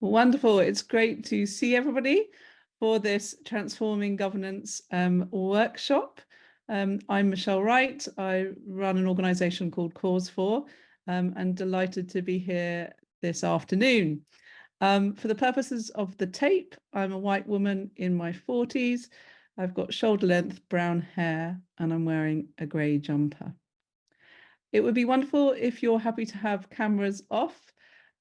Wonderful. It's great to see everybody for this Transforming Governance workshop. I'm Michelle Wright. I run an organisation called Cause For, and delighted to be here this afternoon. For the purposes of the tape, I'm a white woman in my 40s. I've got shoulder-length brown hair and I'm wearing a grey jumper. It would be wonderful if you're happy to have cameras off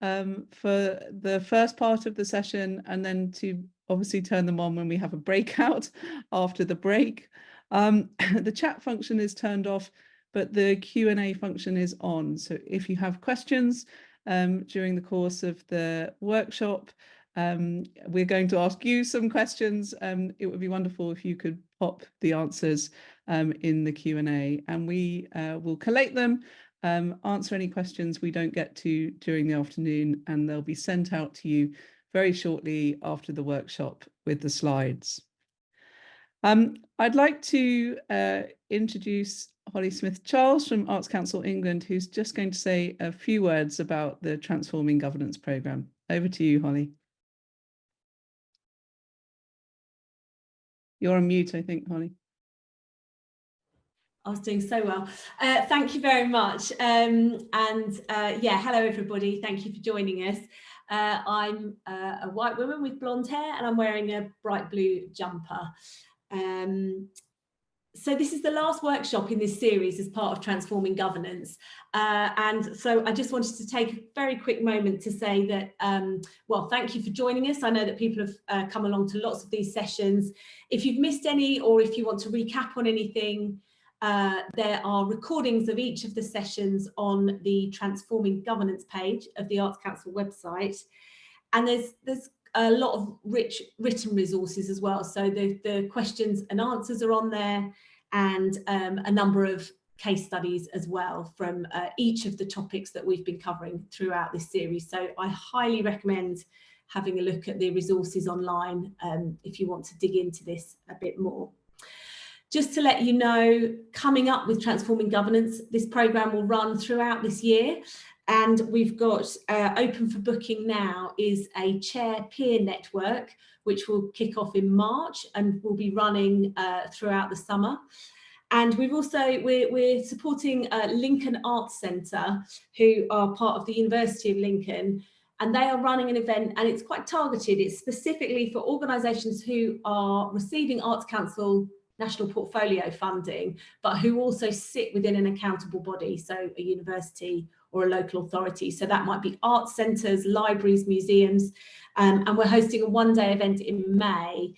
for the first part of the session, and then to obviously turn them on when we have a breakout after the break. The chat function is turned off, but the Q&A function is on. So if you have questions during the course of the workshop, we're going to ask you some questions. It would be wonderful if you could pop the answers in the Q&A, and we will collate them, answer any questions we don't get to during the afternoon, and they'll be sent out to you very shortly after the workshop with the slides. I'd like to introduce Holly Smith-Charles from Arts Council England, who's just going to say a few words about the Transforming Governance programme. Over to you, Holly. You're on mute, I think, Holly. I was doing so well. Thank you very much. Yeah, hello everybody. Thank you for joining us. I'm a white woman with blonde hair and I'm wearing a bright blue jumper. So this is the last workshop in this series as part of Transforming Governance. And so I just wanted to take a very quick moment to say that, well, thank you for joining us. I know that people have come along to lots of these sessions. If you've missed any, or if you want to recap on anything, there are recordings of each of the sessions on the Transforming Governance page of the Arts Council website. And there's a lot of rich written resources as well. So the questions and answers are on there, and a number of case studies as well from each of the topics that we've been covering throughout this series. So I highly recommend having a look at the resources online if you want to dig into this a bit more. Just to let you know, coming up with Transforming Governance, this programme will run throughout this year, and we've got open for booking now is a chair peer network, which will kick off in March and will be running throughout the summer. And we're supporting Lincoln Arts Centre, who are part of the University of Lincoln, and they are running an event, and it's quite targeted. It's specifically for organisations who are receiving Arts Council National Portfolio funding, but who also sit within an accountable body, so a university or a local authority. So that might be arts centres, libraries, museums, and we're hosting a one-day event in May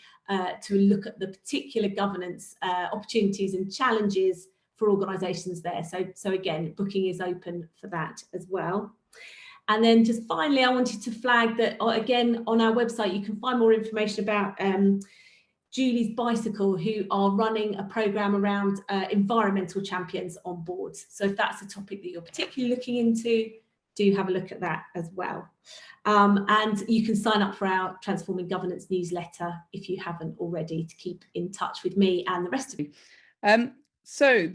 to look at the particular governance opportunities and challenges for organisations there. So again, booking is open for that as well. And then just finally, I wanted to flag that, again, on our website, you can find more information about Julie's Bicycle, who are running a programme around environmental champions on boards. So if that's a topic that you're particularly looking into, do have a look at that as well. And you can sign up for our Transforming Governance newsletter if you haven't already, to keep in touch with me and the rest of you. So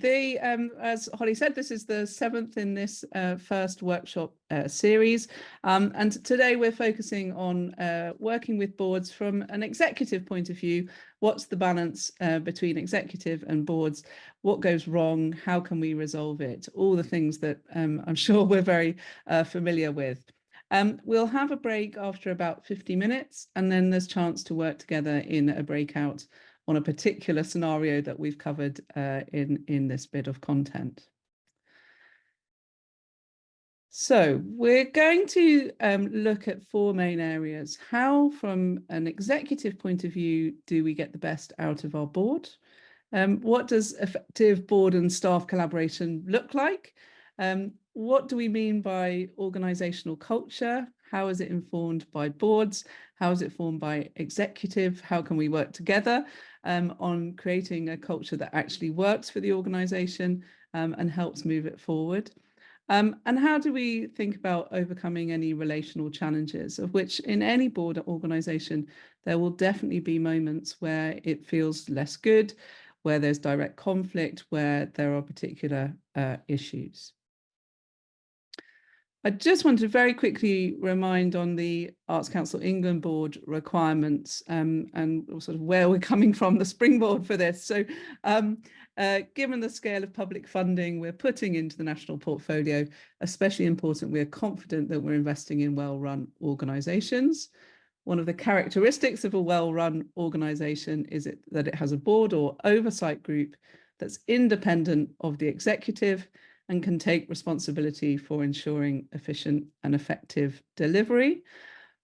as Holly said, this is the 7th in this first workshop series. And today we're focusing on working with boards from an executive point of view. What's the balance between executive and boards? What goes wrong? How can we resolve it? All the things that I'm sure we're very familiar with. We'll have a break after about 50 minutes, and then there's a chance to work together in a breakout on a particular scenario that we've covered in this bit of content. So we're going to look at 4 main areas. How, from an executive point of view, do we get the best out of our board? What does effective board and staff collaboration look like? What do we mean by organisational culture? How is it informed by boards? How is it formed by executive? How can we work together on creating a culture that actually works for the organisation and helps move it forward? And how do we think about overcoming any relational challenges, of which in any board organisation, there will definitely be moments where it feels less good, where there's direct conflict, where there are particular issues. I just want to very quickly remind on the Arts Council England Board requirements and sort of where we're coming from, the springboard for this. So given the scale of public funding we're putting into the national portfolio, especially important, we're confident that we're investing in well-run organisations. One of the characteristics of a well-run organisation is that it has a board or oversight group that's independent of the executive and can take responsibility for ensuring efficient and effective delivery.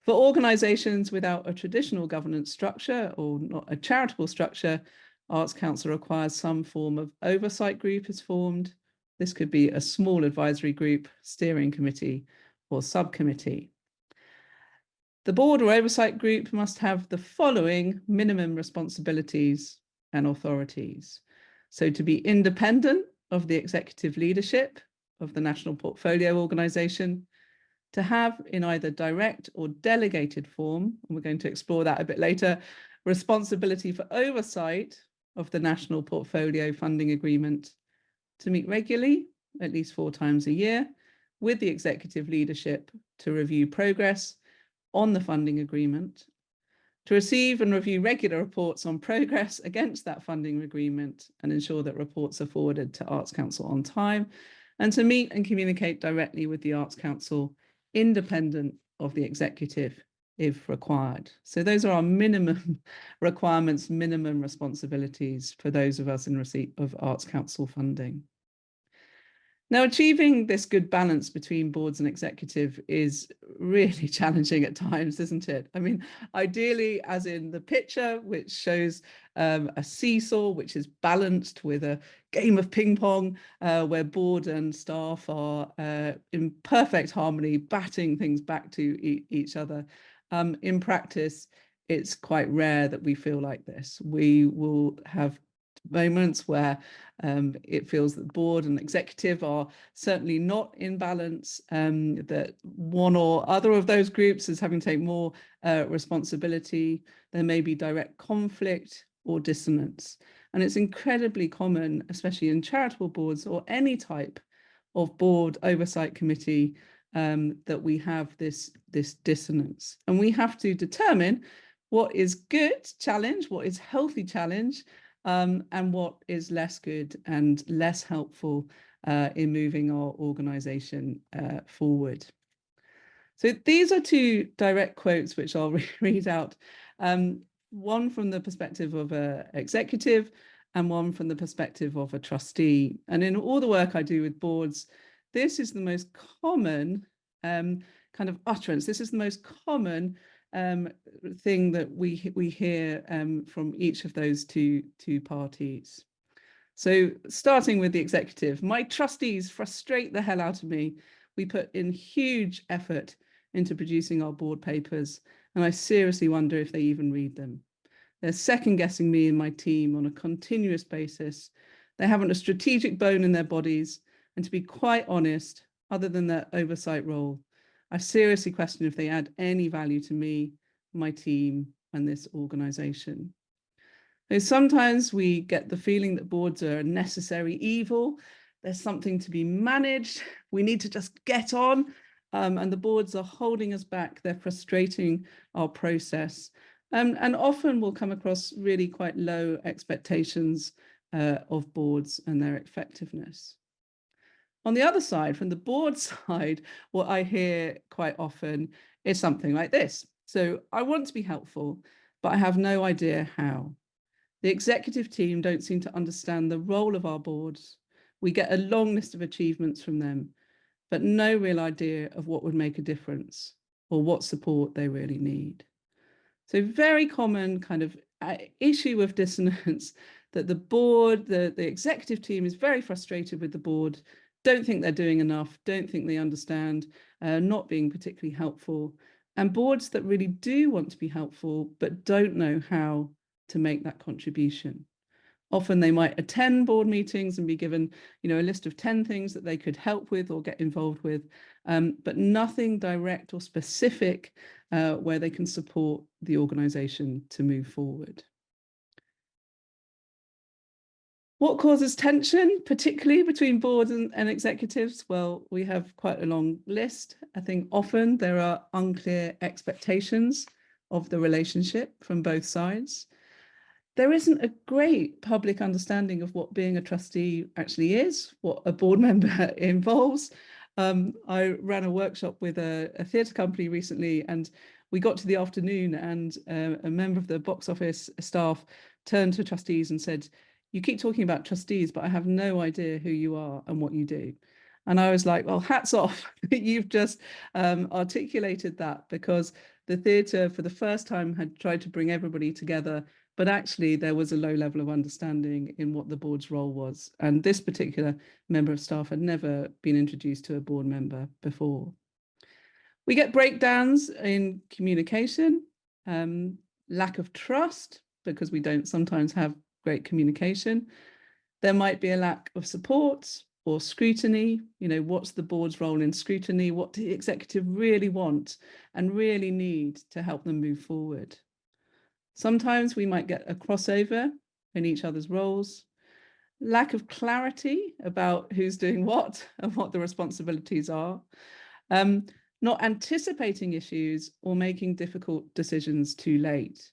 For organisations without a traditional governance structure or not a charitable structure, Arts Council requires some form of oversight group is formed. This could be a small advisory group, steering committee, or subcommittee. The board or oversight group must have the following minimum responsibilities and authorities. So to be independent of the executive leadership of the national portfolio organisation, to have in either direct or delegated form, and we're going to explore that a bit later, responsibility for oversight of the national portfolio funding agreement, to meet regularly, at least 4 times a year, with the executive leadership to review progress on the funding agreement, to receive and review regular reports on progress against that funding agreement and ensure that reports are forwarded to Arts Council on time, and to meet and communicate directly with the Arts Council independent of the executive if required. So those are our minimum requirements, minimum responsibilities for those of us in receipt of Arts Council funding. Now, achieving this good balance between boards and executive is really challenging at times, isn't it? I mean, ideally, as in the picture, which shows a seesaw, which is balanced with a game of ping pong, where board and staff are in perfect harmony, batting things back to each other. In practice, it's quite rare that we feel like this. We will have moments where it feels that the board and executive are certainly not in balance, that one or other of those groups is having to take more responsibility. There may be direct conflict or dissonance. And it's incredibly common, especially in charitable boards or any type of board oversight committee, that we have this dissonance. And we have to determine what is good challenge, what is healthy challenge, and what is less good and less helpful in moving our organisation forward. So these are 2 direct quotes which I'll read out, one from the perspective of an executive and one from the perspective of a trustee. And in all the work I do with boards, this is the most common kind of utterance. This is the most common thing that we hear from each of those two parties. So starting with the executive, my trustees frustrate the hell out of me. We put in huge effort into producing our board papers, and I seriously wonder if they even read them. They're second guessing me and my team on a continuous basis. They haven't a strategic bone in their bodies, and to be quite honest, other than their oversight role, I seriously question if they add any value to me, my team, and this organisation. Sometimes we get the feeling that boards are a necessary evil. There's something to be managed. We need to just get on. And the boards are holding us back. They're frustrating our process. And often we'll come across really quite low expectations of boards and their effectiveness. On the other side, from the board side, what I hear quite often is something like this. So I want to be helpful, but I have no idea how. The executive team don't seem to understand the role of our boards. We get a long list of achievements from them, but no real idea of what would make a difference or what support they really need. So very common kind of issue of dissonance that the board, the executive team is very frustrated with the board, don't think they're doing enough, don't think they understand, not being particularly helpful. And boards that really do want to be helpful, but don't know how to make that contribution. Often they might attend board meetings and be given, a list of 10 things that they could help with or get involved with, but nothing direct or specific where they can support the organisation to move forward. What causes tension, particularly between boards and executives? Well, we have quite a long list. I think often there are unclear expectations of the relationship from both sides. There isn't a great public understanding of what being a trustee actually is, what a board member involves. I ran a workshop with a theatre company recently, and we got to the afternoon, and a member of the box office staff turned to trustees and said, "You keep talking about trustees, but I have no idea who you are and what you do." And I was like, well, hats off. You've just articulated that, because the theatre for the first time had tried to bring everybody together, but actually there was a low level of understanding in what the board's role was. And this particular member of staff had never been introduced to a board member before. We get breakdowns in communication, lack of trust, because we don't sometimes have great communication. There might be a lack of support or scrutiny. You know, what's the board's role in scrutiny? What do the executive really want and really need to help them move forward? Sometimes we might get a crossover in each other's roles. Lack of clarity about who's doing what and what the responsibilities are. Not anticipating issues or making difficult decisions too late.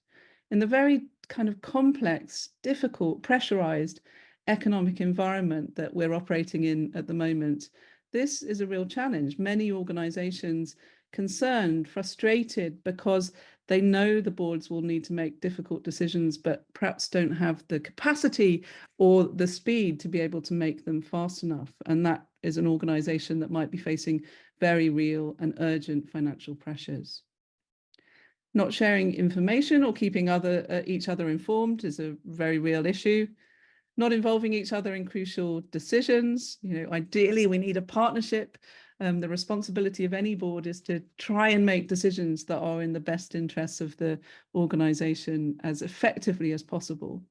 In the very kind of complex, difficult, pressurized economic environment that we're operating in at the moment, this is a real challenge. Many organizations concerned, frustrated, because they know the boards will need to make difficult decisions, but perhaps don't have the capacity or the speed to be able to make them fast enough. And that is an organization that might be facing very real and urgent financial pressures. Not sharing information or keeping each other informed is a very real issue. Not involving each other in crucial decisions. You know, ideally we need a partnership. The responsibility of any board is to try and make decisions that are in the best interests of the organization as effectively as possible.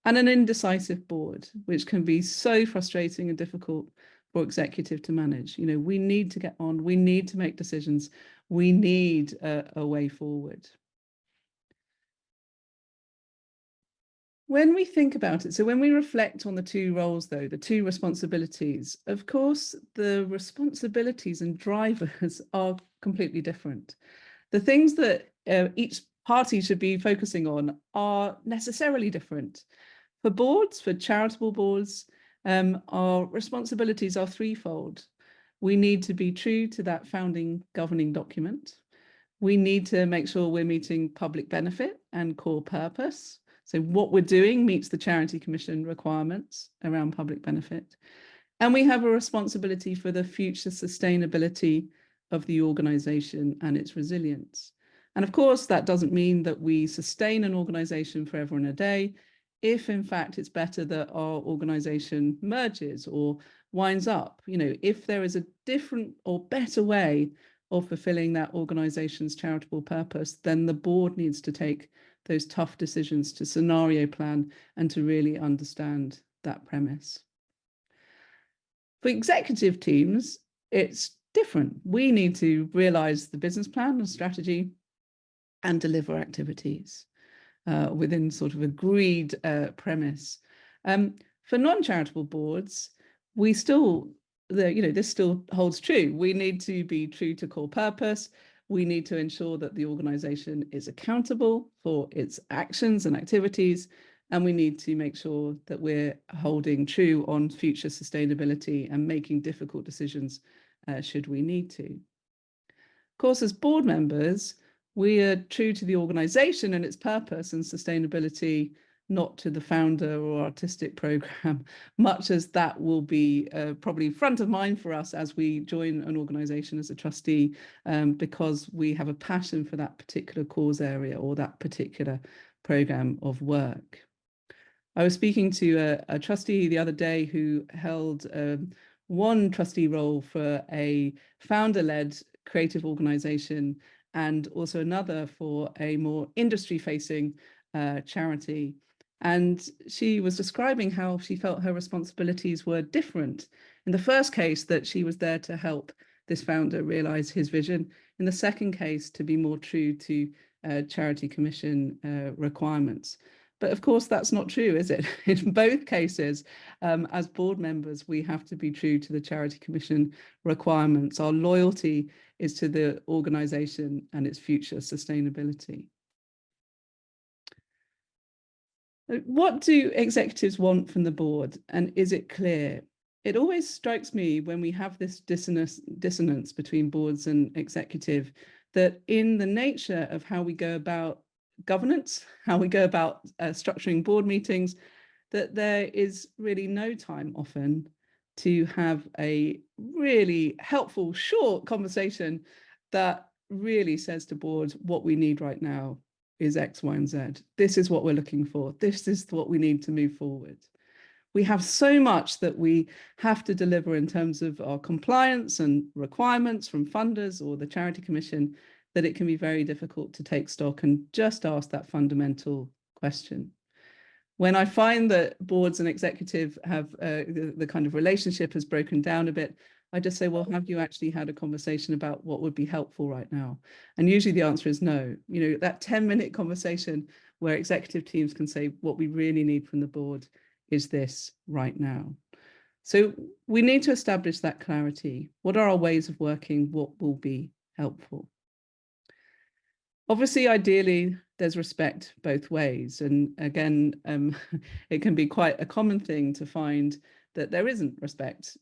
And an indecisive board, which can be so frustrating and difficult for executive to manage. You know, we need to get on, we need to make decisions, we need a way forward. When we think about it, so when we reflect on the two roles, though, the two responsibilities, of course, the responsibilities and drivers are completely different. The things that each party should be focusing on are necessarily different. For boards, for charitable boards, our responsibilities are threefold. We need to be true to that founding governing document. We need to make sure we're meeting public benefit and core purpose. So what we're doing meets the Charity Commission requirements around public benefit. And we have a responsibility for the future sustainability of the organisation and its resilience. And of course, that doesn't mean that we sustain an organisation forever and a day. If in fact it's better that our organisation merges or winds up, you know, if there is a different or better way of fulfilling that organisation's charitable purpose, then the board needs to take those tough decisions, to scenario plan and to really understand that premise. For executive teams, it's different. We need to realise the business plan and strategy and deliver activities within sort of agreed premise. For non-charitable boards, we still, this still holds true. We need to be true to core purpose. We need to ensure that the organisation is accountable for its actions and activities, and we need to make sure that we're holding true on future sustainability and making difficult decisions should we need to. Of course, as board members, we are true to the organisation and its purpose and sustainability, not to the founder or artistic programme, much as that will be probably front of mind for us as we join an organisation as a trustee, because we have a passion for that particular cause area or that particular programme of work. I was speaking to a trustee the other day who held one trustee role for a founder-led creative organisation and also another for a more industry-facing charity. And she was describing how she felt her responsibilities were different. In the first case, that she was there to help this founder realise his vision. In the second case, to be more true to Charity Commission requirements. But of course, that's not true, is it? In both cases, as board members, we have to be true to the Charity Commission requirements. Our loyalty is to the organisation and its future sustainability. What do executives want from the board, and is it clear? It always strikes me when we have this dissonance between boards and executive, that in the nature of how we go about governance, how we go about structuring board meetings, that there is really no time often to have a really helpful, short conversation that really says to board what we need right now is X, Y, and Z. This is what we're looking for. This is what we need to move forward. We have so much that we have to deliver in terms of our compliance and requirements from funders or the Charity Commission, that it can be very difficult to take stock and just ask that fundamental question. When I find that boards and executive have the kind of relationship has broken down a bit, I just say, well, have you actually had a conversation about what would be helpful right now? And usually the answer is no. You know, that 10-minute conversation where executive teams can say, what we really need from the board is this right now. So we need to establish that clarity. What are our ways of working? What will be helpful? Obviously, ideally, there's respect both ways. And again, it can be quite a common thing to find that there isn't respect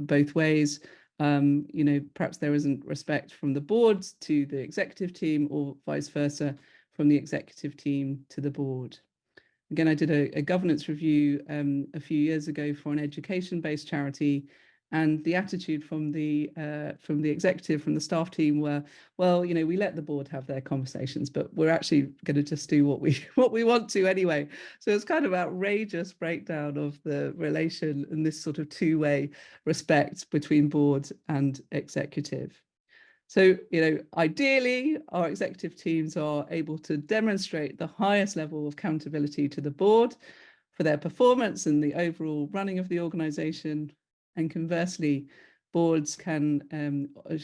both ways. You know, perhaps there isn't respect from the board to the executive team, or vice versa, from the executive team to the board. Again, I did a governance review a few years ago for an education-based charity, and the attitude from the executive, from the staff team were, well, you know, we let the board have their conversations, but we're actually going to just do what we want to anyway. So it's kind of outrageous breakdown of the relation and this sort of two-way respect between board and executive. So, you know, ideally, our executive teams are able to demonstrate the highest level of accountability to the board for their performance and the overall running of the organisation. And conversely, boards can,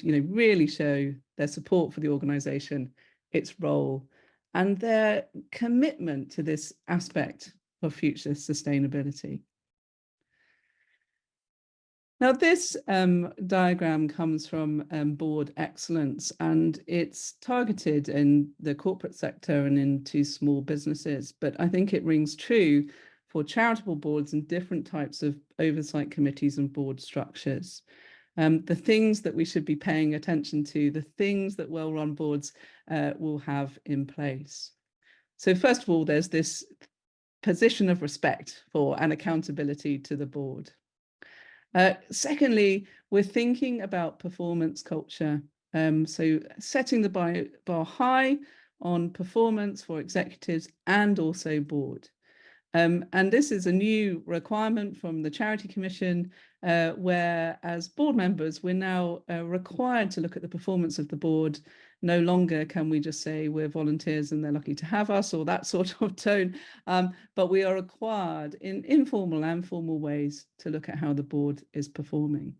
you know, really show their support for the organisation, its role, and their commitment to this aspect of future sustainability. Now, this diagram comes from board excellence, and it's targeted in the corporate sector and into small businesses. But I think it rings true for charitable boards and different types of oversight committees and board structures. The things that we should be paying attention to, the things that well-run boards will have in place. So first of all, there's this position of respect for and accountability to the board. Secondly, we're thinking about performance culture. So setting the bar high on performance for executives and also board. And this is a new requirement from the Charity Commission, where as board members, we're now required to look at the performance of the board. No longer can we just say we're volunteers and they're lucky to have us, or that sort of tone, but we are required in informal and formal ways to look at how the board is performing.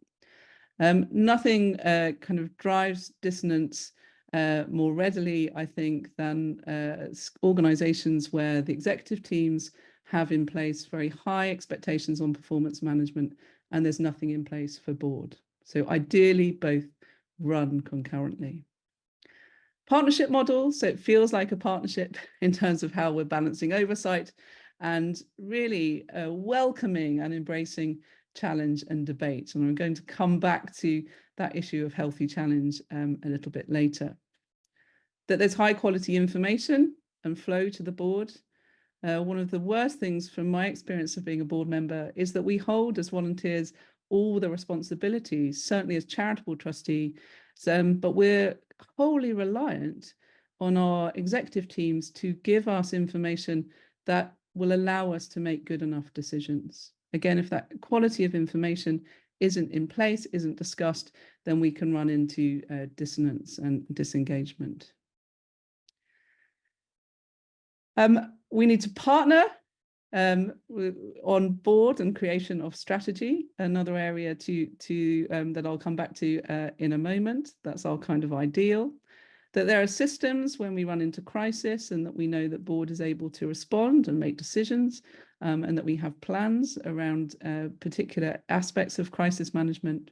Nothing kind of drives dissonance more readily, I think, than organisations where the executive teams have in place very high expectations on performance management, and there's nothing in place for board. So ideally, both run concurrently. Partnership model, so it feels like a partnership in terms of how we're balancing oversight and really welcoming and embracing challenge and debate. And I'm going to come back to that issue of healthy challenge a little bit later. That there's high quality information and flow to the board. One of the worst things from my experience of being a board member is that we hold as volunteers all the responsibilities, certainly as charitable trustees, but we're wholly reliant on our executive teams to give us information that will allow us to make good enough decisions. Again, if that quality of information isn't in place, isn't discussed, then we can run into dissonance and disengagement. We need to partner on board and creation of strategy, another area that I'll come back to in a moment. That's our kind of ideal. that there are systems when we run into crisis, and that we know that board is able to respond and make decisions, and that we have plans around particular aspects of crisis management,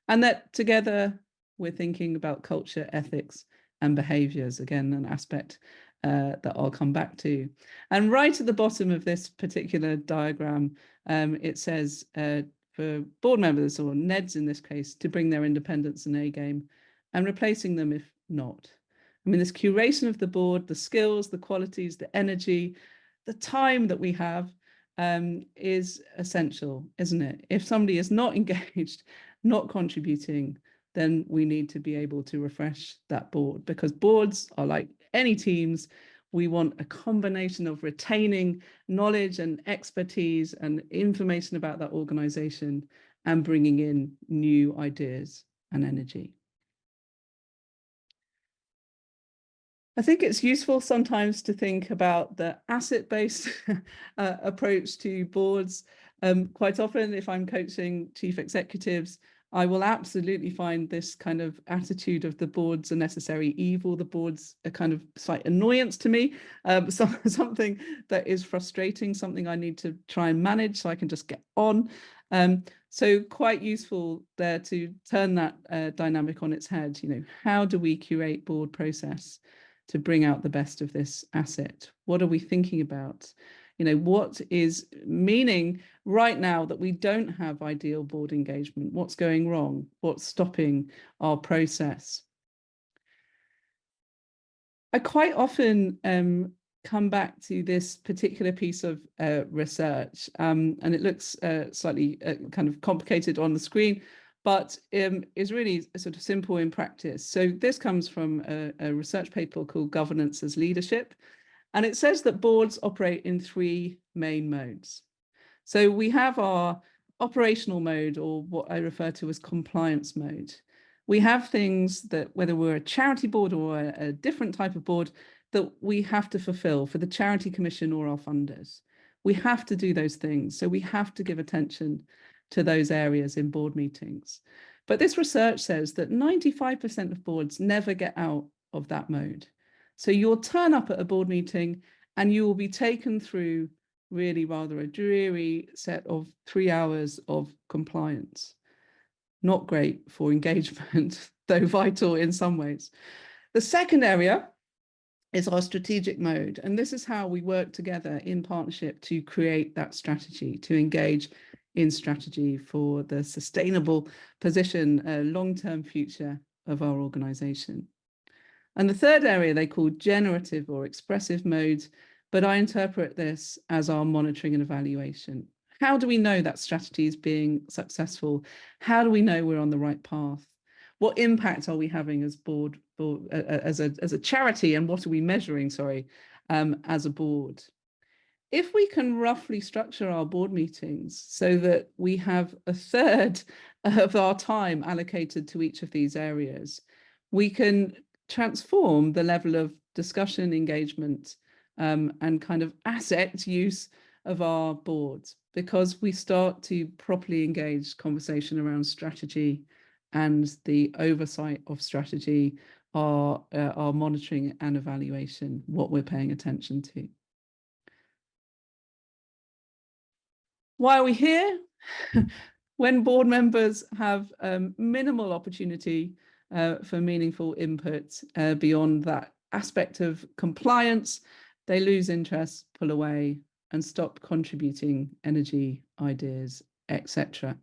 and that together we're thinking about culture, ethics, and behaviours, again, an aspect that I'll come back to. And right at the bottom of this particular diagram, it says for board members, or NEDs in this case, to bring their independence and A game, and replacing them if not. I mean, this curation of the board, the skills, the qualities, the energy, the time that we have is essential, isn't it? If somebody is not engaged, not contributing, then we need to be able to refresh that board, because boards are like any teams. We want a combination of retaining knowledge and expertise and information about that organization and bringing in new ideas and energy. I think it's useful sometimes to think about the asset-based approach to boards. Quite often, if I'm coaching chief executives, I will absolutely find this kind of attitude of the board's a necessary evil, the board's a kind of slight annoyance to me, something that is frustrating, something I need to try and manage so I can just get on. So quite useful there to turn that dynamic on its head. You know, how do we curate board process to bring out the best of this asset? What are we thinking about? You know, what is meaning right now that we don't have ideal board engagement? What's going wrong? What's stopping our process? I quite often come back to this particular piece of research, and it looks slightly kind of complicated on the screen, but is really sort of simple in practice. So this comes from a research paper called Governance as Leadership. And it says that boards operate in 3 main modes. So we have our operational mode, or what I refer to as compliance mode. We have things that, whether we're a charity board or a different type of board, that we have to fulfill for the Charity Commission or our funders. We have to do those things. So we have to give attention to those areas in board meetings. But this research says that 95% of boards never get out of that mode. So you'll turn up at a board meeting and you will be taken through really rather a dreary set of 3 hours of compliance. Not great for engagement, though vital in some ways. The second area is our strategic mode. And this is how we work together in partnership to create that strategy, to engage in strategy for the sustainable position, long-term future of our organization. And the third area they call generative or expressive modes, but I interpret this as our monitoring and evaluation. How do we know that strategy is being successful? How do we know we're on the right path? What impact are we having as as a charity, and what are we measuring, as a board? If we can roughly structure our board meetings so that we have a third of our time allocated to each of these areas, we can transform the level of discussion, engagement, and kind of asset use of our boards, because we start to properly engage conversation around strategy and the oversight of strategy, our monitoring and evaluation, what we're paying attention to. Why are we here? When board members have minimal opportunity for meaningful input beyond that aspect of compliance, they lose interest, pull away, and stop contributing energy, ideas, etc.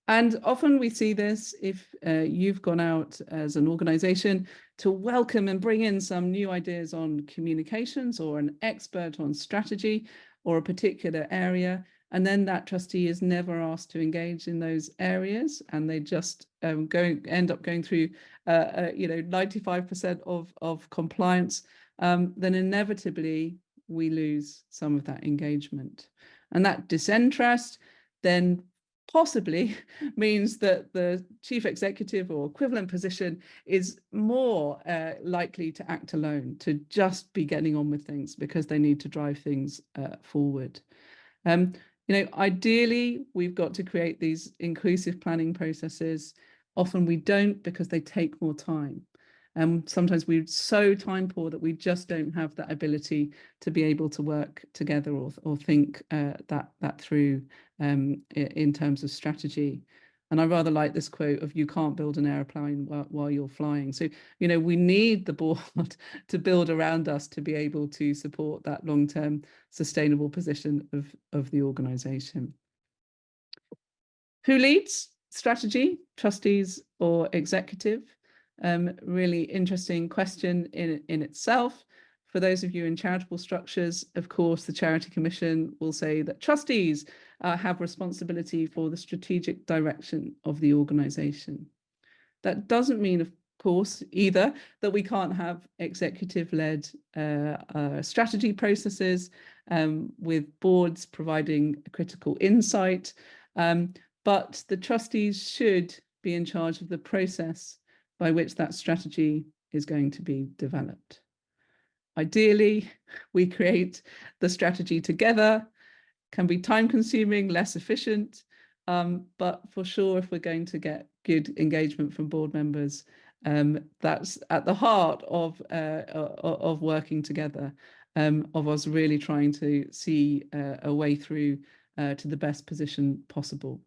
And often we see this if you've gone out as an organization to welcome and bring in some new ideas on communications, or an expert on strategy or a particular area, and then that trustee is never asked to engage in those areas, and they just end up going through 95% of compliance, then inevitably we lose some of that engagement. And that disinterest then possibly means that the chief executive or equivalent position is more likely to act alone, to just be getting on with things because they need to drive things forward. Ideally, we've got to create these inclusive planning processes. Often we don't, because they take more time. Sometimes we're so time poor that we just don't have that ability to be able to work together or think that through in terms of strategy. And I rather like this quote of, you can't build an airplane while you're flying. So, you know, we need the board to build around us to be able to support that long-term sustainable position of the organisation. Who leads strategy, trustees or executive? Really interesting question in itself. For those of you in charitable structures, of course, the Charity Commission will say that trustees have responsibility for the strategic direction of the organisation. That doesn't mean, of course, either that we can't have executive-led strategy processes with boards providing critical insight, but the trustees should be in charge of the process by which that strategy is going to be developed. Ideally, we create the strategy together. Can be time consuming, less efficient, but for sure, if we're going to get good engagement from board members, that's at the heart of working together, of us really trying to see a way through to the best position possible.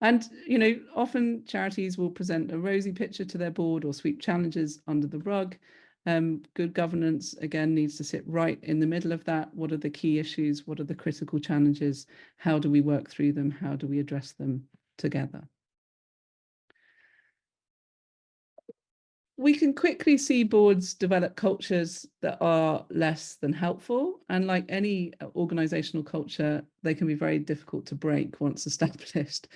And, you know, often charities will present a rosy picture to their board or sweep challenges under the rug. Good governance, again, needs to sit right in the middle of that. What are the key issues? What are the critical challenges? How do we work through them? How do we address them together? We can quickly see boards develop cultures that are less than helpful. And like any organizational culture, they can be very difficult to break once established.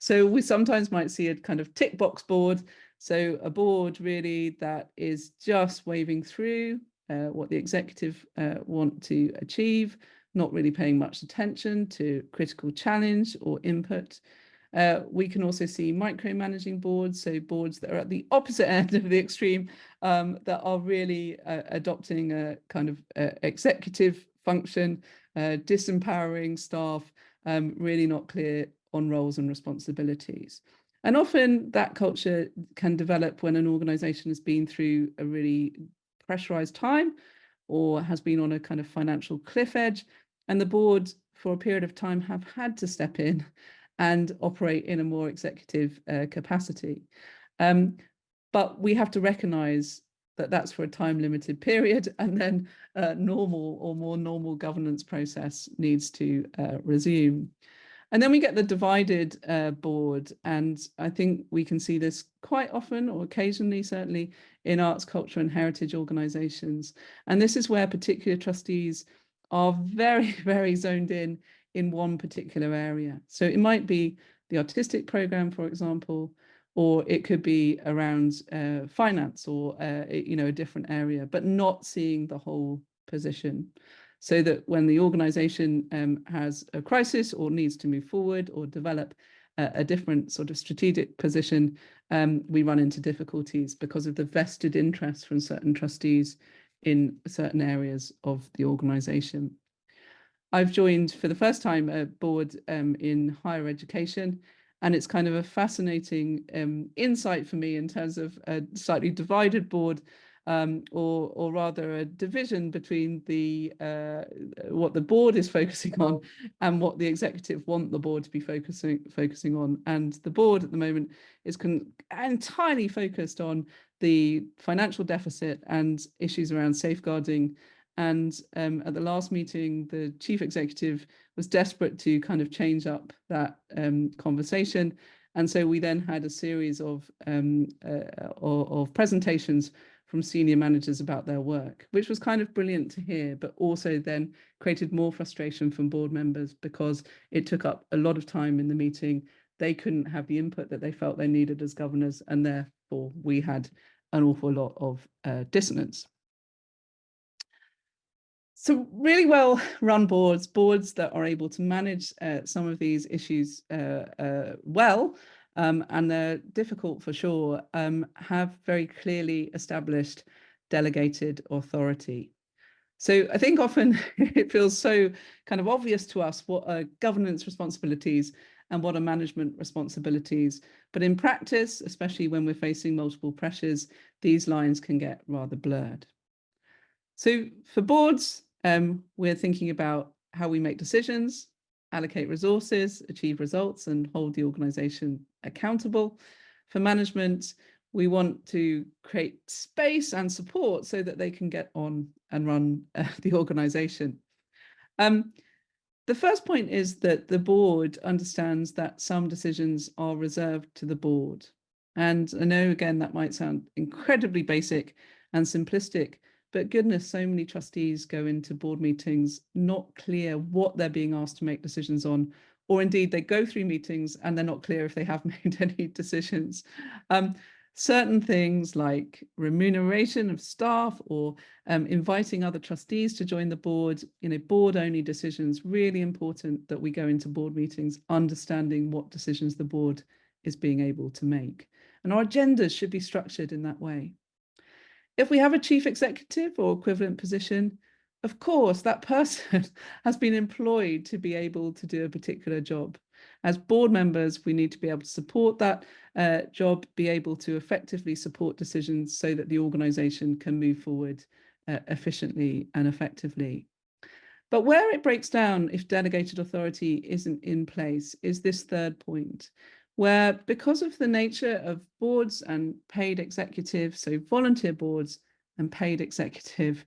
So we sometimes might see a kind of tick box board. So a board really that is just waving through what the executive want to achieve, not really paying much attention to critical challenge or input. We can also see micromanaging boards, so boards that are at the opposite end of the extreme, that are really adopting a kind of executive function, disempowering staff, really not clear on roles and responsibilities. And often that culture can develop when an organisation has been through a really pressurised time or has been on a kind of financial cliff edge, and the board for a period of time have had to step in and operate in a more executive capacity. But we have to recognise that that's for a time-limited period, and then normal or more normal governance process needs to resume. And then we get the divided board, and I think we can see this quite often, or occasionally certainly, in arts, culture and heritage organisations. And this is where particular trustees are very, very zoned in one particular area. So it might be the artistic programme, for example, or it could be around finance or you know, a different area, but not seeing the whole position. So that when the organisation has a crisis or needs to move forward or develop a different sort of strategic position, we run into difficulties because of the vested interest from certain trustees in certain areas of the organisation. I've joined for the first time a board in higher education, and it's kind of a fascinating insight for me in terms of a slightly divided board, or rather a division between the what the board is focusing on and what the executive want the board to be focusing on. And the board at the moment is entirely focused on the financial deficit and issues around safeguarding. And at the last meeting, the chief executive was desperate to kind of change up that conversation. And so we then had a series of presentations from senior managers about their work, which was kind of brilliant to hear, but also then created more frustration from board members because it took up a lot of time in the meeting. They couldn't have the input that they felt they needed as governors, and therefore we had an awful lot of dissonance. So really well run boards that are able to manage some of these issues well, and they're difficult for sure, have very clearly established delegated authority. So I think often it feels so kind of obvious to us what are governance responsibilities and what are management responsibilities. But in practice, especially when we're facing multiple pressures, these lines can get rather blurred. So for boards, we're thinking about how we make decisions, allocate resources, achieve results, and hold the organization accountable. For management, we want to create space and support so that they can get on and run the organization. The first point is that the board understands that some decisions are reserved to the board. And I know, again, that might sound incredibly basic and simplistic, but goodness, so many trustees go into board meetings not clear what they're being asked to make decisions on, or indeed they go through meetings and they're not clear if they have made any decisions. Certain things like remuneration of staff or inviting other trustees to join the board, board-only decisions, really important that we go into board meetings understanding what decisions the board is being able to make. And our agendas should be structured in that way. If we have a chief executive or equivalent position, of course, that person has been employed to be able to do a particular job. As board members, we need to be able to support that job, be able to effectively support decisions so that the organisation can move forward efficiently and effectively. But where it breaks down if delegated authority isn't in place is this third point, where because of the nature of boards and paid executive, so volunteer boards and paid executive,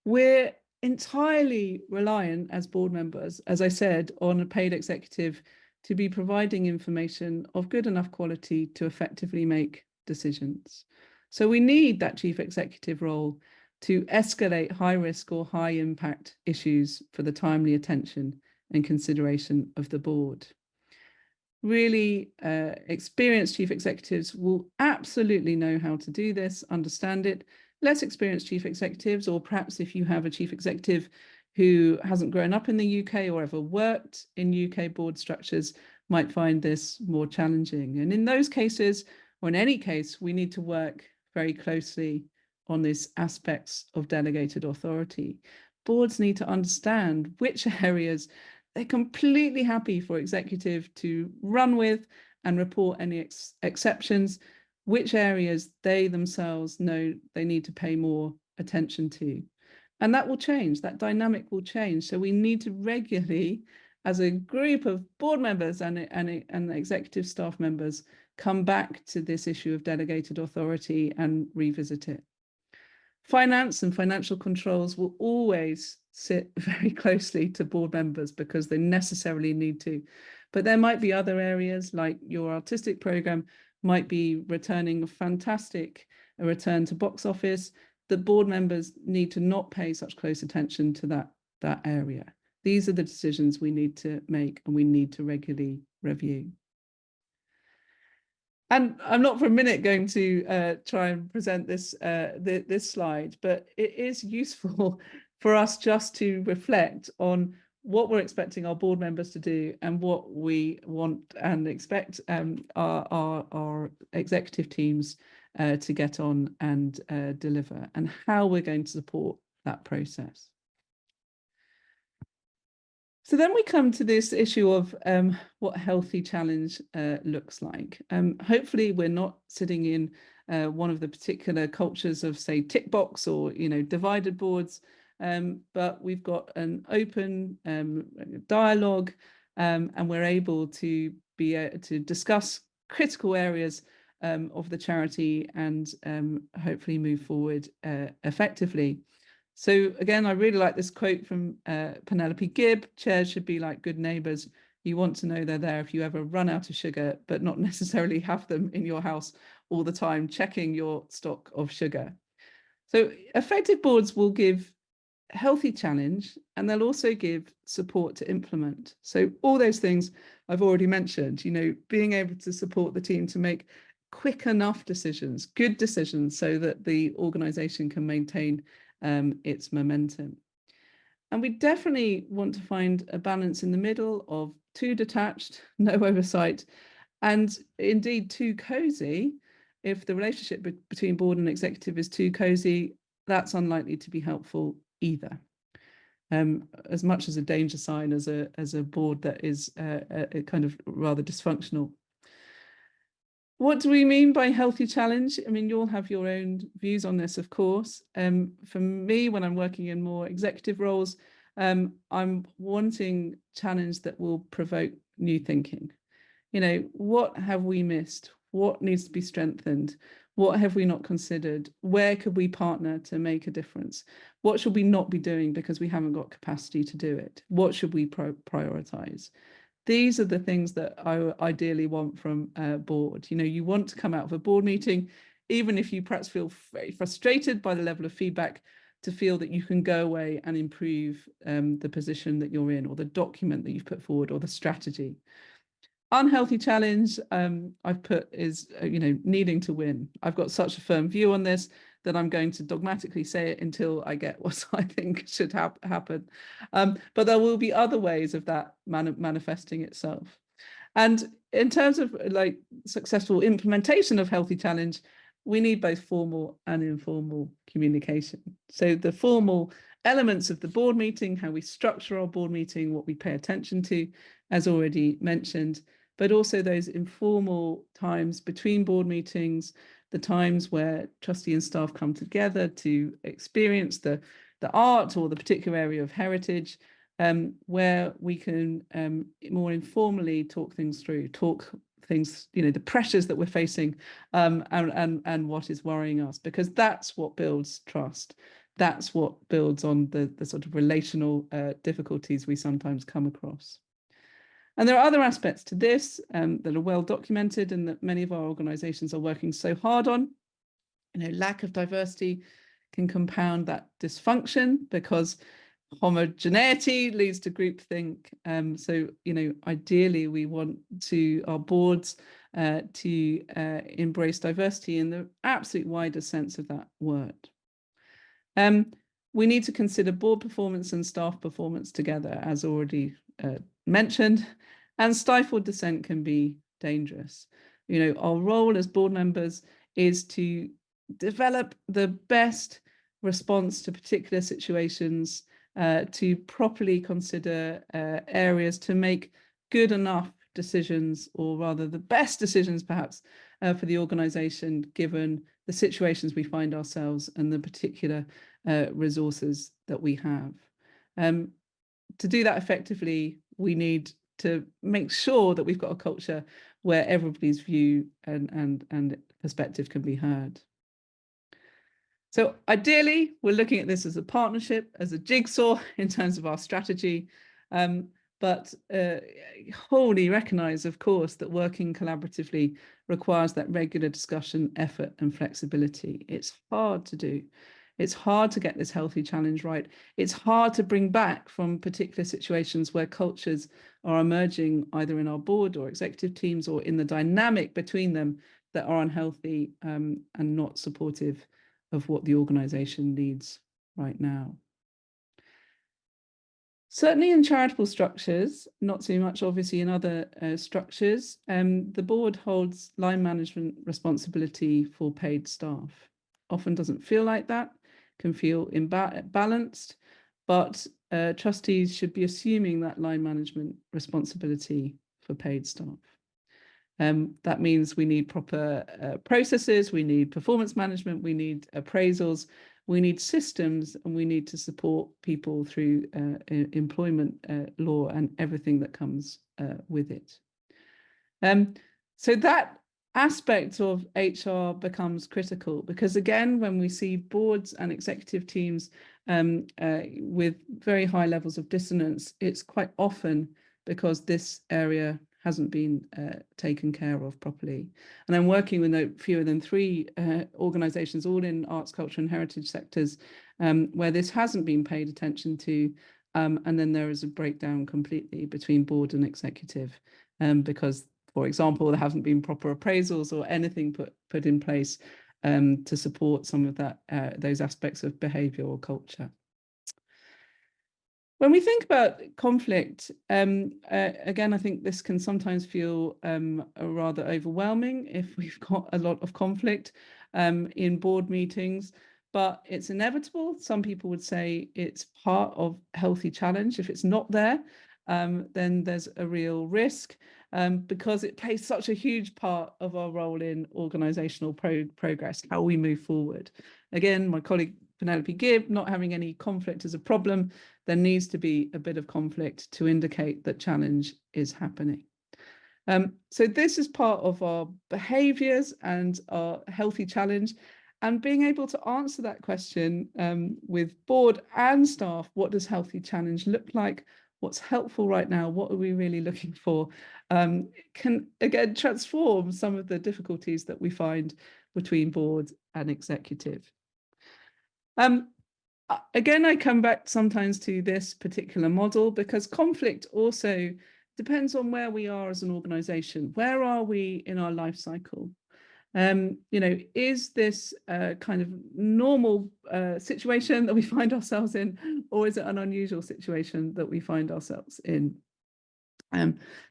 we're entirely reliant as board members, as I said, on a paid executive to be providing information of good enough quality to effectively make decisions. So we need that chief executive role to escalate high risk or high impact issues for the timely attention and consideration of the board. Really experienced chief executives will absolutely know how to do this, understand it. Less experienced chief executives, or perhaps if you have a chief executive who hasn't grown up in the UK or ever worked in UK board structures, might find this more challenging. And in those cases, or in any case, we need to work very closely on these aspects of delegated authority. Boards need to understand which areas they're completely happy for executive to run with and report any exceptions, which areas they themselves know they need to pay more attention to. And that will change, that dynamic will change. So we need to regularly, as a group of board members and executive staff members, come back to this issue of delegated authority and revisit it. Finance and financial controls will always sit very closely to board members because they necessarily need to. But there might be other areas, like your artistic program might be returning a return to box office. The board members need to not pay such close attention to that area. These are the decisions we need to make and we need to regularly review. And I'm not for a minute going to try and present this this slide, but it is useful for us just to reflect on what we're expecting our board members to do and what we want and expect our executive teams to get on and deliver, and how we're going to support that process. So then we come to this issue of what healthy challenge looks like. Hopefully we're not sitting in one of the particular cultures of, say, tick box or divided boards, but we've got an open dialogue, and we're able to discuss critical areas of the charity and hopefully move forward effectively. So again, I really like this quote from Penelope Gibb: chairs should be like good neighbours. You want to know they're there if you ever run out of sugar, but not necessarily have them in your house all the time, checking your stock of sugar. So effective boards will give healthy challenge, and they'll also give support to implement. So all those things I've already mentioned, being able to support the team to make quick enough decisions, good decisions, so that the organisation can maintain its momentum. And we definitely want to find a balance in the middle of too detached, no oversight, and indeed too cozy. If the relationship between board and executive is too cozy, that's unlikely to be helpful either. As much as a danger sign as a board that is kind of rather dysfunctional. What do we mean by healthy challenge? I mean, you'll have your own views on this, of course. For me, when I'm working in more executive roles, I'm wanting challenge that will provoke new thinking. You know, what have we missed? What needs to be strengthened? What have we not considered? Where could we partner to make a difference? What should we not be doing because we haven't got capacity to do it? What should we prioritize? These are the things that I ideally want from a board. You know, you want to come out of a board meeting, even if you perhaps feel very frustrated by the level of feedback, to feel that you can go away and improve the position that you're in, or the document that you've put forward, or the strategy. Unhealthy challenge I've put is, you know, needing to win. I've got such a firm view on this that I'm going to dogmatically say it until I get what I think should happen. But there will be other ways of that manifesting itself. And in terms of like successful implementation of healthy challenge, we need both formal and informal communication. So the formal elements of the board meeting, how we structure our board meeting, what we pay attention to, as already mentioned, but also those informal times between board meetings, the times where trustee and staff come together to experience the art or the particular area of heritage, where we can more informally talk things through, you know, the pressures that we're facing, and what is worrying us, because that's what builds trust. That's what builds on the sort of relational difficulties we sometimes come across. And there are other aspects to this that are well documented and that many of our organizations are working so hard on. You know, lack of diversity can compound that dysfunction because homogeneity leads to groupthink. So, you know, ideally we want our boards to embrace diversity in the absolute widest sense of that word. We need to consider board performance and staff performance together, as already mentioned, and stifled dissent can be dangerous. You know, our role as board members is to develop the best response to particular situations, to properly consider areas to make good enough decisions, or rather the best decisions perhaps, for the organisation, given the situations we find ourselves and the particular resources that we have. To do that effectively, we need to make sure that we've got a culture where everybody's view and perspective can be heard. So ideally, we're looking at this as a partnership, as a jigsaw in terms of our strategy, but wholly recognise, of course, that working collaboratively requires that regular discussion, effort and flexibility. It's hard to do. It's hard to get this healthy challenge right. It's hard to bring back from particular situations where cultures are emerging either in our board or executive teams or in the dynamic between them that are unhealthy and not supportive of what the organisation needs right now. Certainly in charitable structures, not so much obviously in other structures, the board holds line management responsibility for paid staff. Often doesn't feel like that, can feel imbalanced, but trustees should be assuming that line management responsibility for paid staff. That means we need proper processes, we need performance management, we need appraisals, we need systems, and we need to support people through employment law and everything that comes with it. So that aspect of HR becomes critical because, again, when we see boards and executive teams with very high levels of dissonance, it's quite often because this area hasn't been taken care of properly. And I'm working with no fewer than 3 organisations, all in arts, culture and heritage sectors, where this hasn't been paid attention to. And then there is a breakdown completely between board and executive because, for example, there haven't been proper appraisals or anything put in place to support some of that those aspects of behaviour or culture. When we think about conflict, again, I think this can sometimes feel rather overwhelming if we've got a lot of conflict in board meetings. but it's inevitable. Some people would say it's part of healthy challenge. If it's not there, then there's a real risk, because it plays such a huge part of our role in organisational progress, how we move forward. Again, my colleague Penelope Gibb, not having any conflict is a problem. There needs to be a bit of conflict to indicate that challenge is happening. So this is part of our behaviours and our healthy challenge, and being able to answer that question with board and staff. What does healthy challenge look like? What's helpful right now? What are we really looking for? Can again transform some of the difficulties that we find between board and executive. Again, I come back sometimes to this particular model because conflict also depends on where we are as an organisation. Where are we in our life cycle? Is this kind of normal situation that we find ourselves in, or is it an unusual situation that we find ourselves in?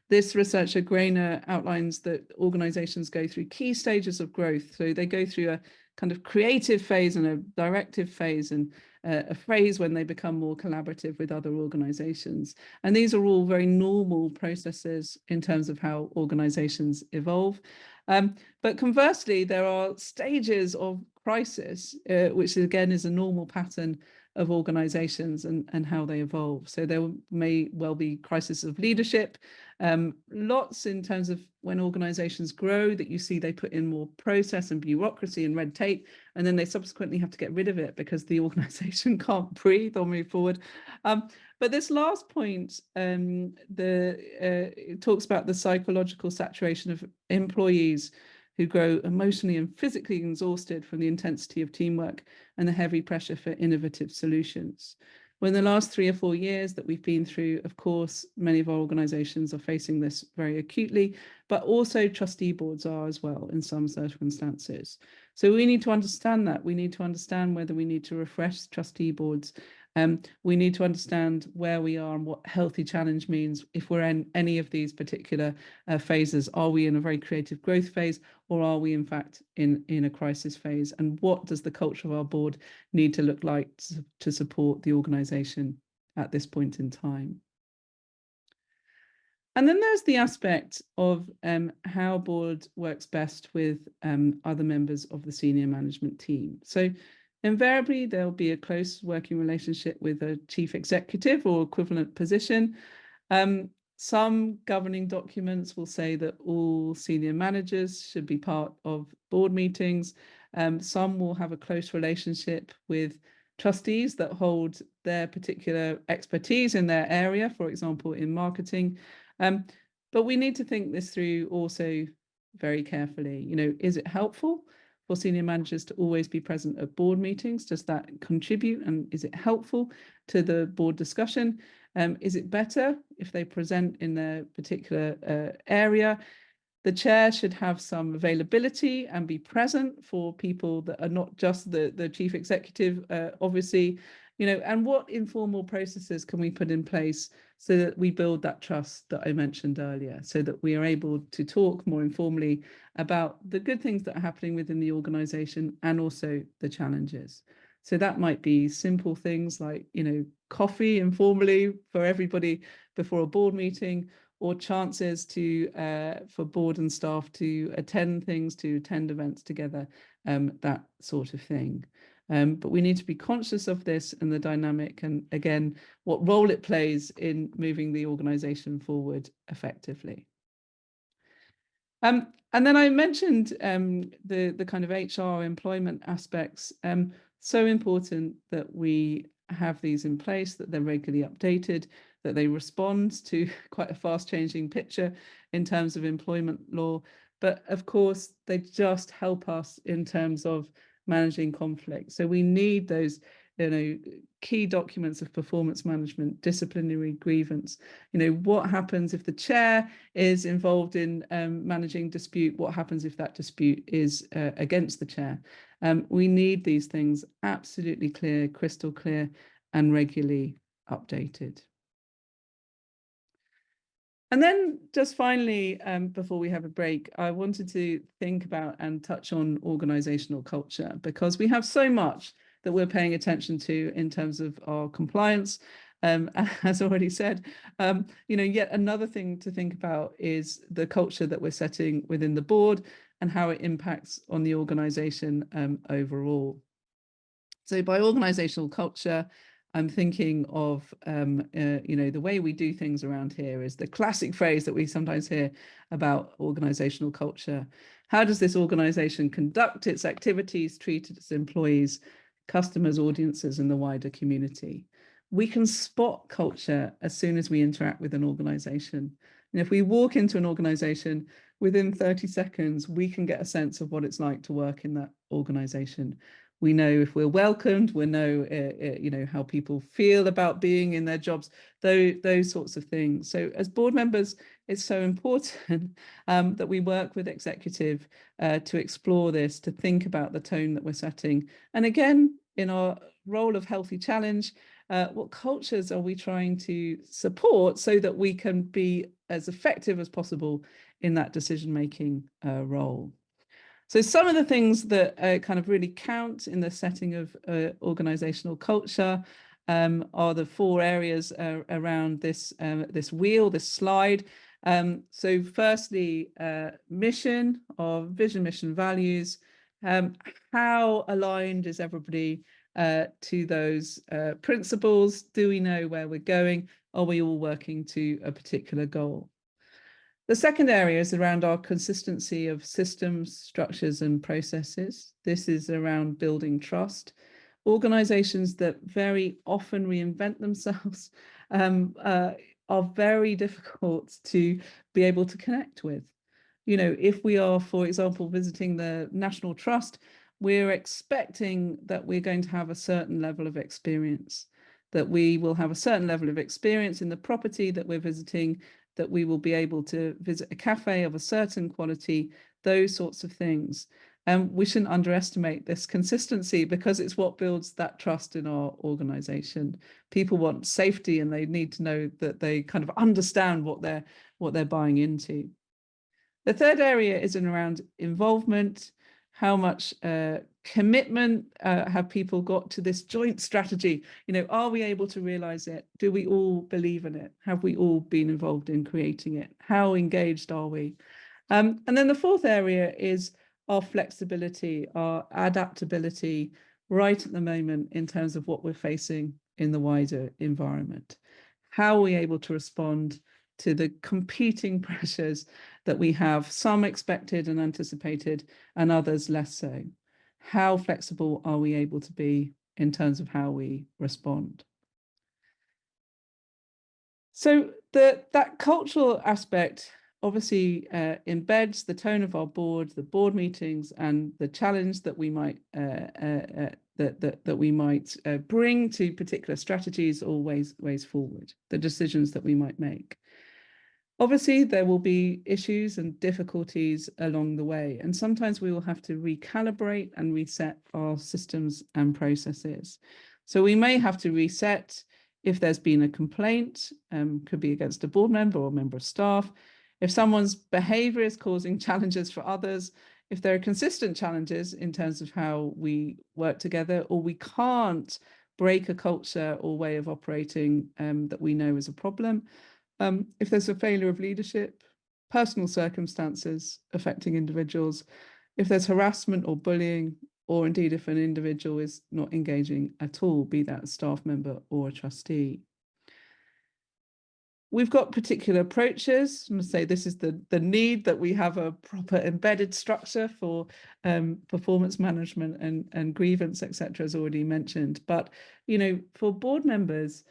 This researcher, Grainer, outlines that organisations go through key stages of growth. So they go through a kind of creative phase and a directive phase, and a phase when they become more collaborative with other organisations. And these are all very normal processes in terms of how organisations evolve. But conversely, there are stages of crisis, which again is a normal pattern of organisations and how they evolve. So there may well be crisis of leadership, lots in terms of when organisations grow that you see they put in more process and bureaucracy and red tape, and then they subsequently have to get rid of it because the organisation can't breathe or move forward. But this last point, it talks about the psychological saturation of employees who grow emotionally and physically exhausted from the intensity of teamwork and the heavy pressure for innovative solutions. Well, in the last 3 or 4 years that we've been through, of course, many of our organisations are facing this very acutely, but also trustee boards are as well in some circumstances. So we need to understand that. We need to understand whether we need to refresh trustee boards. We need to understand where we are and what healthy challenge means if we're in any of these particular phases. Are we in a very creative growth phase, or are we in fact in a crisis phase? And what does the culture of our board need to look like to support the organisation at this point in time? And then there's the aspect of how board works best with other members of the senior management team. So invariably, there'll be a close working relationship with a chief executive or equivalent position. Some governing documents will say that all senior managers should be part of board meetings. Some will have a close relationship with trustees that hold their particular expertise in their area, for example, in marketing. But we need to think this through also very carefully. Is it helpful for senior managers to always be present at board meetings? Does that contribute, and is it helpful to the board discussion? Is it better if they present in their particular area? The chair should have some availability and be present for people that are not just the chief executive, obviously, and what informal processes can we put in place so that we build that trust that I mentioned earlier, so that we are able to talk more informally about the good things that are happening within the organisation and also the challenges. So that might be simple things like, coffee informally for everybody before a board meeting, or chances for board and staff to attend events together, that sort of thing. But we need to be conscious of this and the dynamic, and again, what role it plays in moving the organisation forward effectively. And then I mentioned the kind of HR employment aspects. So important that we have these in place, that they're regularly updated, that they respond to quite a fast changing picture in terms of employment law. But of course, they just help us in terms of managing conflict. So we need those key documents of performance management, disciplinary grievance. What happens if the chair is involved in managing dispute? What happens if that dispute is against the chair? We need these things absolutely clear, crystal clear, and regularly updated. And then just finally, before we have a break, I wanted to think about and touch on organizational culture, because we have so much that we're paying attention to in terms of our compliance. As already said, yet another thing to think about is the culture that we're setting within the board and how it impacts on the organization overall. So by organizational culture, I'm thinking of, the way we do things around here is the classic phrase that we sometimes hear about organizational culture. How does this organization conduct its activities, treat its employees, customers, audiences, and the wider community? We can spot culture as soon as we interact with an organization. And if we walk into an organization, within 30 seconds, we can get a sense of what it's like to work in that organization. We know if we're welcomed, we know, how people feel about being in their jobs, those sorts of things. So as board members, it's so important that we work with executive to explore this, to think about the tone that we're setting. And again, in our role of healthy challenge, what cultures are we trying to support so that we can be as effective as possible in that decision-making role? So some of the things that kind of really count in the setting of organizational culture are the 4 areas around this wheel, this slide. So firstly, mission, or vision, mission, values. How aligned is everybody to those principles? Do we know where we're going? Are we all working to a particular goal? The second area is around our consistency of systems, structures, and processes. This is around building trust. Organizations that very often reinvent themselves are very difficult to be able to connect with. If we are, for example, visiting the National Trust, we're expecting that we're going to have a certain level of experience, that we will have a certain level of experience in the property that we're visiting, that we will be able to visit a cafe of a certain quality, those sorts of things. We shouldn't underestimate this consistency, because it's what builds that trust in our organization. People want safety, and they need to know that they kind of understand what they're buying into. The third area is around involvement. How much commitment have people got to this joint strategy? Are we able to realize it? Do we all believe in it? Have we all been involved in creating it? How engaged are we? And then the fourth area is our flexibility, our adaptability right at the moment in terms of what we're facing in the wider environment. How are we able to respond to the competing pressures that we have, some expected and anticipated, and others less so? How flexible are we able to be in terms of how we respond? So that cultural aspect obviously embeds the tone of our board, the board meetings, and the challenge that we might bring to particular strategies or ways forward, the decisions that we might make. Obviously, there will be issues and difficulties along the way, and sometimes we will have to recalibrate and reset our systems and processes. So we may have to reset if there's been a complaint, could be against a board member or a member of staff, if someone's behavior is causing challenges for others, if there are consistent challenges in terms of how we work together, or we can't break a culture or way of operating that we know is a problem. If there's a failure of leadership, personal circumstances affecting individuals, if there's harassment or bullying, or indeed if an individual is not engaging at all, be that a staff member or a trustee. We've got particular approaches. I'm going to say this is the need that we have a proper embedded structure for performance management and grievance, etc., as already mentioned. But, for board members,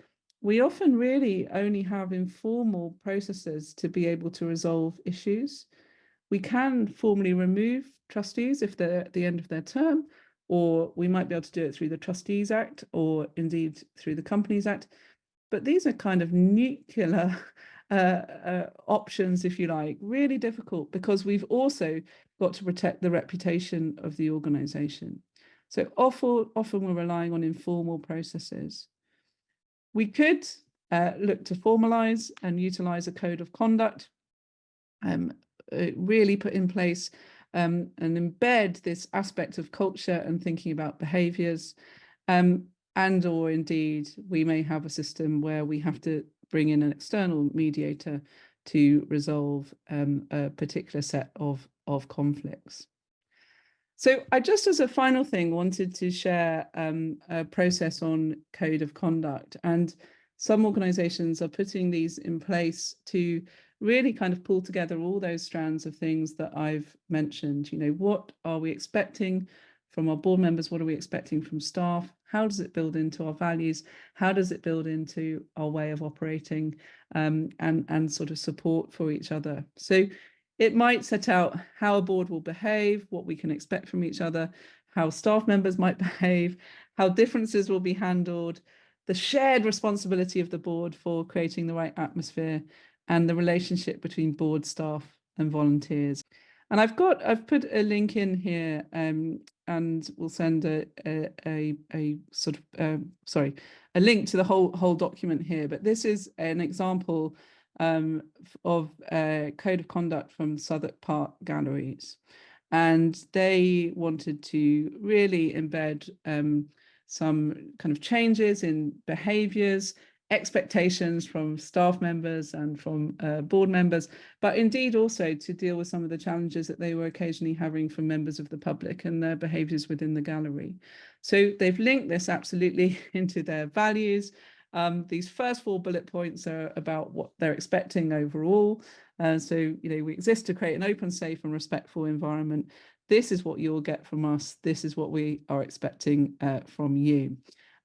we often really only have informal processes to be able to resolve issues. We can formally remove trustees if they're at the end of their term, or we might be able to do it through the Trustees Act or indeed through the Companies Act. But these are kind of nuclear options, if you like, really difficult, because we've also got to protect the reputation of the organisation. So often we're relying on informal processes. We could look to formalise and utilise a code of conduct, really put in place and embed this aspect of culture and thinking about behaviours. and or indeed we may have a system where we have to bring in an external mediator to resolve a particular set of conflicts. So I just, as a final thing, wanted to share a process on code of conduct, and some organizations are putting these in place to really kind of pull together all those strands of things that I've mentioned. You know, what are we expecting from our board members? What are we expecting from staff? How does it build into our values? How does it build into our way of operating, and sort of support for each other? So it might set out how a board will behave, what we can expect from each other, how staff members might behave, how differences will be handled, the shared responsibility of the board for creating the right atmosphere, and the relationship between board staff and volunteers. And I've put a link in here, and we'll send a sort of a link to the whole document here. But this is an example of a code of conduct from Southwark Park Galleries, and they wanted to really embed some kind of changes in behaviours, expectations from staff members and from board members, but indeed also to deal with some of the challenges that they were occasionally having from members of the public and their behaviours within the gallery. So they've linked this absolutely into their values. These first 4 bullet points are about what they're expecting overall. So, you know, we exist to create an open, safe and respectful environment. This is what you'll get from us. This is what we are expecting from you.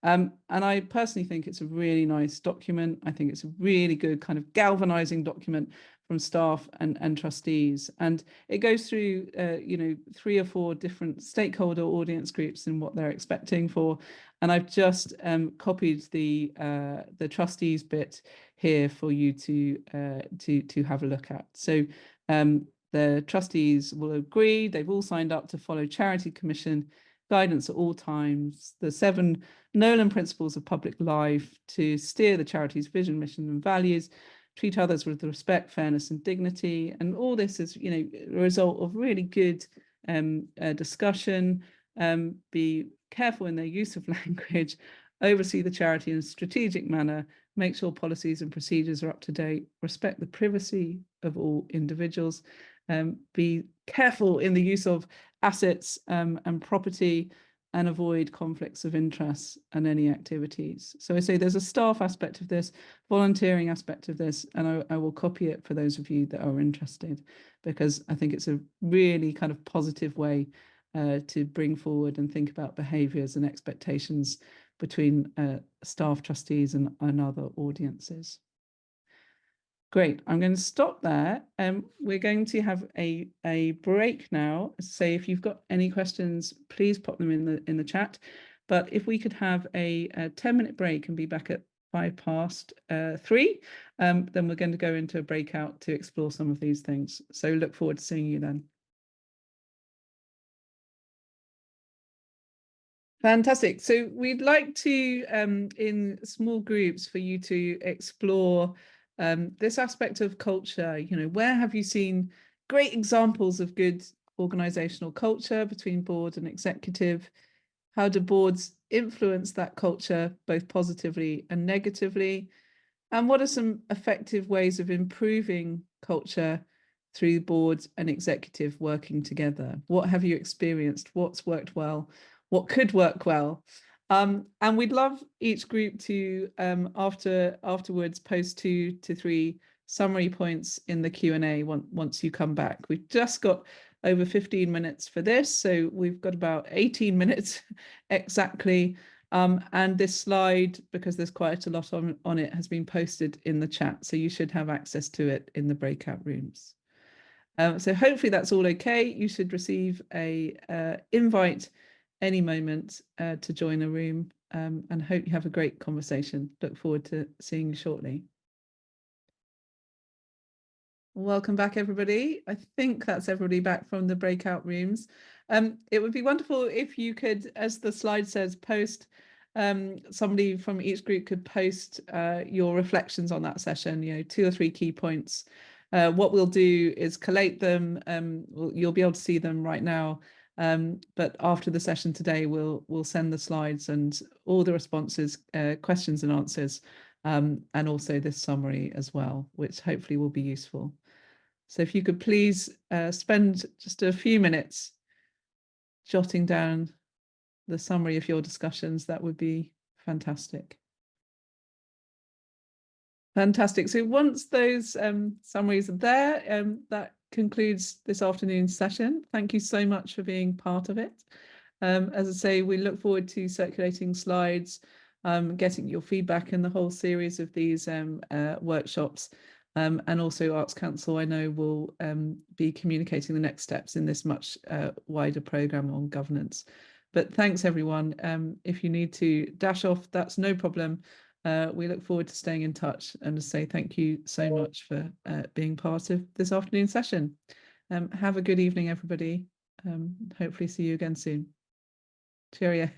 And I personally think it's a really nice document. I think it's a really good kind of galvanizing document from staff and trustees. And it goes through, you know, 3 or 4 different stakeholder audience groups and what they're expecting for. And I've just copied the trustees bit here for you to have a look at. So the trustees will agree. They've all signed up to follow Charity Commission guidance at all times, the 7 Nolan principles of public life, to steer the charity's vision, mission and values, treat others with respect, fairness and dignity. And all this is, you know, a result of really good discussion, be careful in their use of language, oversee the charity in a strategic manner, make sure policies and procedures are up to date, respect the privacy of all individuals, be careful in the use of assets and property, and avoid conflicts of interest and any activities. So I say there's a staff aspect of this, volunteering aspect of this, and I will copy it for those of you that are interested, because I think it's a really kind of positive way to bring forward and think about behaviours and expectations between staff, trustees and other audiences. Great, I'm going to stop there. We're going to have a break now. So if you've got any questions, please pop them in the chat. But if we could have a 10-minute break and be back at 3:05, then we're going to go into a breakout to explore some of these things. So look forward to seeing you then. Fantastic. So we'd like to, in small groups, for you to explore this aspect of culture. You know, where have you seen great examples of good organizational culture between board and executive? How do boards influence that culture, both positively and negatively? And what are some effective ways of improving culture through boards and executive working together? What have you experienced? What's worked well? What could work well? And we'd love each group to afterwards post 2 to 3 summary points in the Q&A once you come back. We've just got over 15 minutes for this, so we've got about 18 minutes exactly. And this slide, because there's quite a lot on it, has been posted in the chat, so you should have access to it in the breakout rooms. So hopefully that's all okay. You should receive a invite any moment to join a room, and hope you have a great conversation. Look forward to seeing you shortly. Welcome back, everybody. I think that's everybody back from the breakout rooms. It would be wonderful if you could, as the slide says, post, somebody from each group could post your reflections on that session, you know, 2 or 3 key points. What we'll do is collate them. You'll be able to see them right now. But after the session today, we'll send the slides and all the responses, questions and answers, and also this summary as well, which hopefully will be useful. So if you could please spend just a few minutes jotting down the summary of your discussions, that would be fantastic. Fantastic. So once those summaries are there, that concludes this afternoon's session. Thank you so much for being part of it. As I say, we look forward to circulating slides, getting your feedback in the whole series of these workshops. And also Arts Council, I know, will be communicating the next steps in this much wider programme on governance. But thanks, everyone. If you need to dash off, that's no problem. We look forward to staying in touch, and to say thank you so much for being part of this afternoon session. Have a good evening, everybody. Hopefully see you again soon. Cheerio.